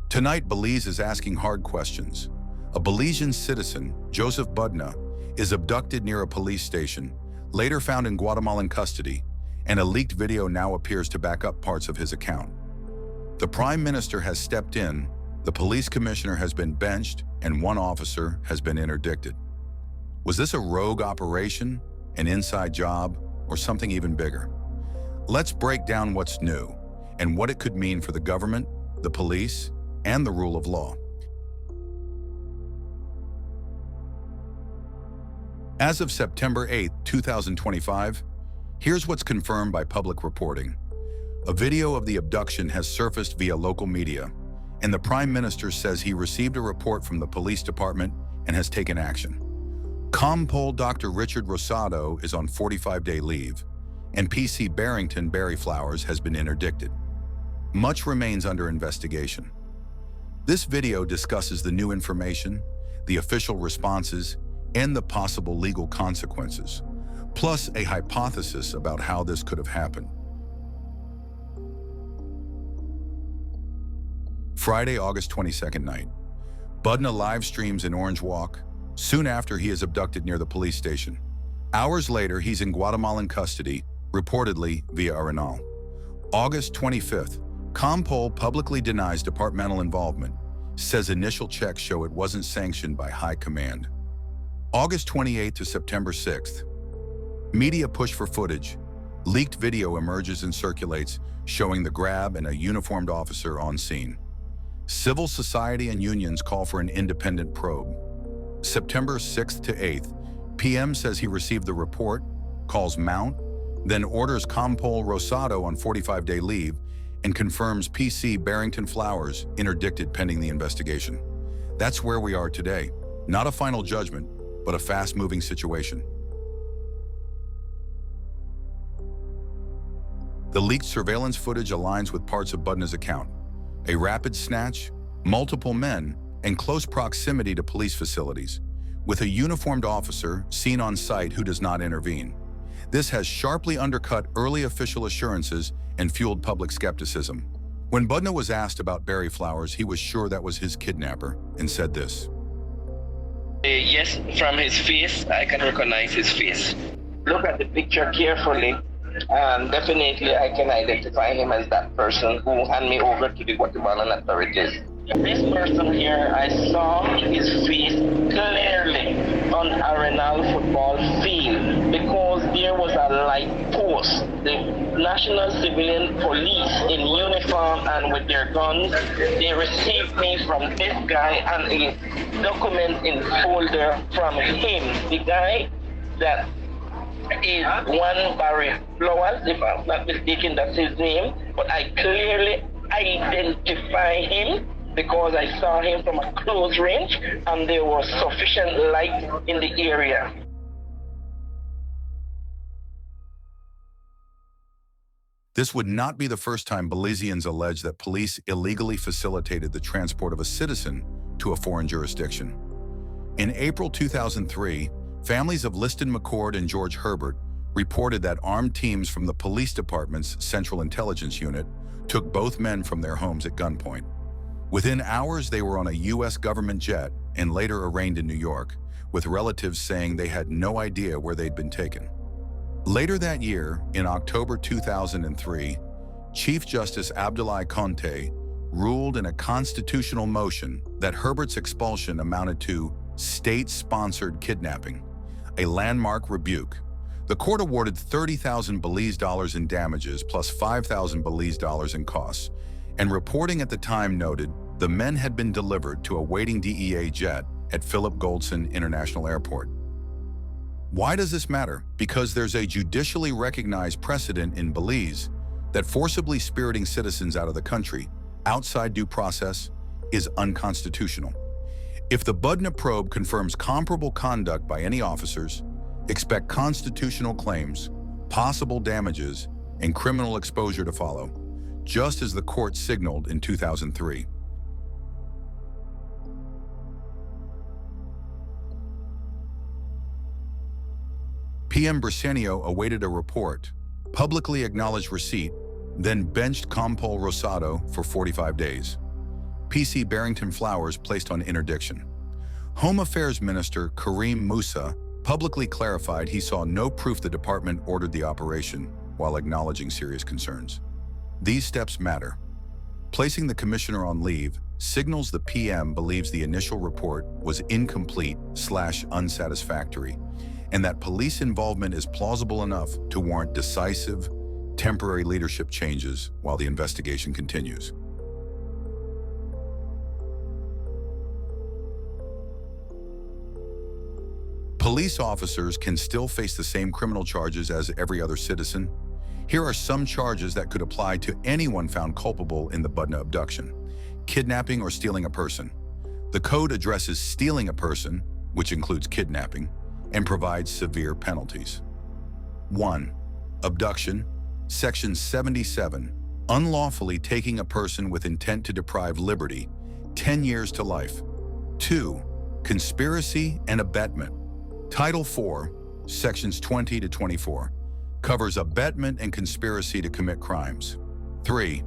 Tonight, Belize is asking hard questions. A Belizean citizen, Joseph Budna, is abducted near a police station, later found in Guatemalan custody, and a leaked video now appears to back up parts of his account. The Prime Minister has stepped in, the police commissioner has been benched, and one officer has been interdicted. Was this a rogue operation, an inside job, or something even bigger? Let's break down what's new and what it could mean for the government, the police, and the rule of law. As of September 8, 2025, here's what's confirmed by public reporting. A video of the abduction has surfaced via local media, and the Prime Minister says he received a report from the police department and has taken action. ComPol Dr. Richard Rosado is on 45-day leave, and PC Barrington Berry Flowers has been interdicted. Much remains under investigation. This video discusses the new information, the official responses, and the possible legal consequences, plus a hypothesis about how this could have happened. Friday, August 22nd night. Budna live streams in Orange Walk, soon after he is abducted near the police station. Hours later, he's in Guatemalan custody, reportedly via Arenal. August 25th, ComPol publicly denies departmental involvement, says initial checks show it wasn't sanctioned by high command. August 28th to September 6th. Media push for footage. Leaked video emerges and circulates, showing the grab and a uniformed officer on scene. Civil society and unions call for an independent probe. September 6th to 8th, PM says he received the report, calls Mount, then orders ComPol Rosado on 45-day leave and confirms PC Barrington Flowers interdicted pending the investigation. That's where we are today. Not a final judgment, but a fast-moving situation. The leaked surveillance footage aligns with parts of Budna's account. A rapid snatch, multiple men, and close proximity to police facilities, with a uniformed officer seen on site who does not intervene. This has sharply undercut early official assurances and fueled public skepticism. When Budna was asked about Berry Flowers, he was sure that was his kidnapper and said this. Yes, from his face, I can recognize his face. Look at the picture carefully, and definitely I can identify him as that person who handed me over to the Guatemalan authorities. This person here, I saw his face clearly on Arenal football field because there was a light post. The National Civilian Police in uniform and with their guns, they received me from this guy and a document in folder from him. The guy that is one Berry Flowers, if I'm not mistaken, that's his name, but I clearly identify him because I saw him from a close range and there was sufficient light in the area. This would not be the first time Belizeans allege that police illegally facilitated the transport of a citizen to a foreign jurisdiction. In April 2003, families of Liston McCord and George Herbert reported that armed teams from the police department's Central Intelligence Unit took both men from their homes at gunpoint. Within hours, they were on a U.S. government jet and later arraigned in New York, with relatives saying they had no idea where they'd been taken. Later that year, in October 2003, Chief Justice Abdoulaye Conte ruled in a constitutional motion that Herbert's expulsion amounted to state-sponsored kidnapping, a landmark rebuke. The court awarded 30,000 Belize dollars in damages plus 5,000 Belize dollars in costs, and reporting at the time noted the men had been delivered to a waiting DEA jet at Philip Goldson International Airport. Why does this matter? Because there's a judicially recognized precedent in Belize that forcibly spiriting citizens out of the country, outside due process, is unconstitutional. If the Budna probe confirms comparable conduct by any officers, expect constitutional claims, possible damages, and criminal exposure to follow, just as the court signaled in 2003. PM Briceño awaited a report, publicly acknowledged receipt, then benched ComPol Rosado for 45 days. PC Barrington Flowers placed on interdiction. Home Affairs Minister Kareem Musa publicly clarified he saw no proof the department ordered the operation while acknowledging serious concerns. These steps matter. Placing the commissioner on leave signals the PM believes the initial report was incomplete/unsatisfactory, and that police involvement is plausible enough to warrant decisive, temporary leadership changes while the investigation continues. Police officers can still face the same criminal charges as every other citizen. Here are some charges that could apply to anyone found culpable in the Budna abduction: kidnapping or stealing a person. The code addresses stealing a person, which includes kidnapping, and provides severe penalties. 1. Abduction, Section 77, unlawfully taking a person with intent to deprive liberty, 10 years to life. 2. Conspiracy and abetment. Title 4, Sections 20 to 24, covers abetment and conspiracy to commit crimes. 3.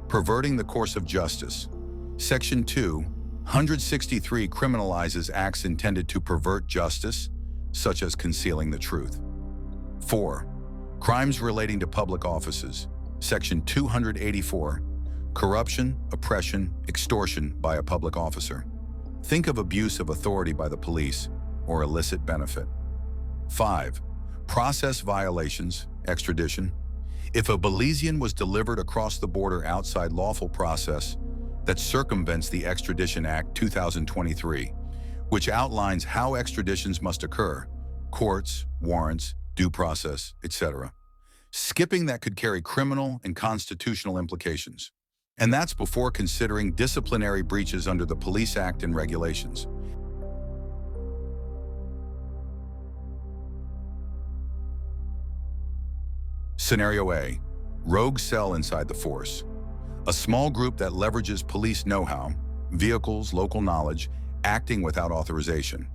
Perverting the course of justice. Section 2, 163 criminalizes acts intended to pervert justice, such as concealing the truth. 4. Crimes relating to public offices. Section 284, corruption, oppression, extortion by a public officer. Think of abuse of authority by the police or illicit benefit. 5. Process violations, extradition. If a Belizean was delivered across the border outside lawful process, that circumvents the Extradition Act 2023, which outlines how extraditions must occur: courts, warrants, due process, etc. Skipping that could carry criminal and constitutional implications. And that's before considering disciplinary breaches under the Police Act and regulations. Scenario A, rogue cell inside the force. A small group that leverages police know-how, vehicles, local knowledge, acting without authorization.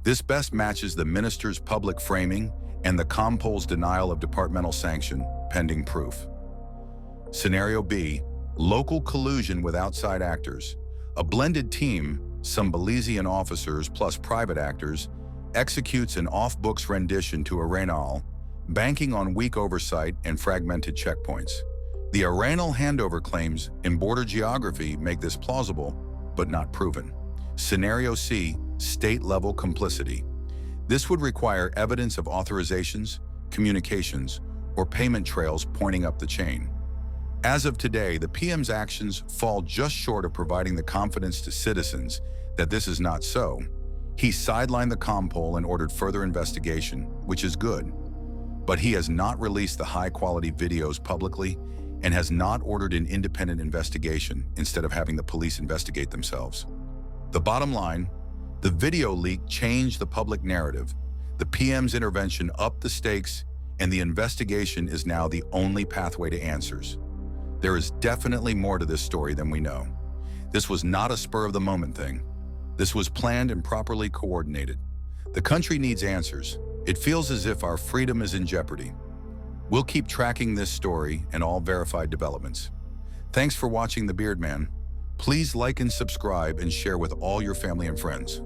This best matches the minister's public framing and the ComPol's denial of departmental sanction, pending proof. Scenario B, local collusion with outside actors. A blended team, some Belizean officers plus private actors, executes an off-books rendition to Arenal, banking on weak oversight and fragmented checkpoints. The Arenal handover claims in border geography make this plausible, but not proven. Scenario C, state-level complicity. This would require evidence of authorizations, communications, or payment trails pointing up the chain. As of today, the PM's actions fall just short of providing the confidence to citizens that this is not so. He sidelined the ComPol and ordered further investigation, which is good. But he has not released the high-quality videos publicly and has not ordered an independent investigation instead of having the police investigate themselves. The bottom line, the video leak changed the public narrative. The PM's intervention upped the stakes, and the investigation is now the only pathway to answers. There is definitely more to this story than we know. This was not a spur-of-the-moment thing. This was planned and properly coordinated. The country needs answers. It feels as if our freedom is in jeopardy. We'll keep tracking this story and all verified developments. Thanks for watching The Beard Man. Please like and subscribe and share with all your family and friends.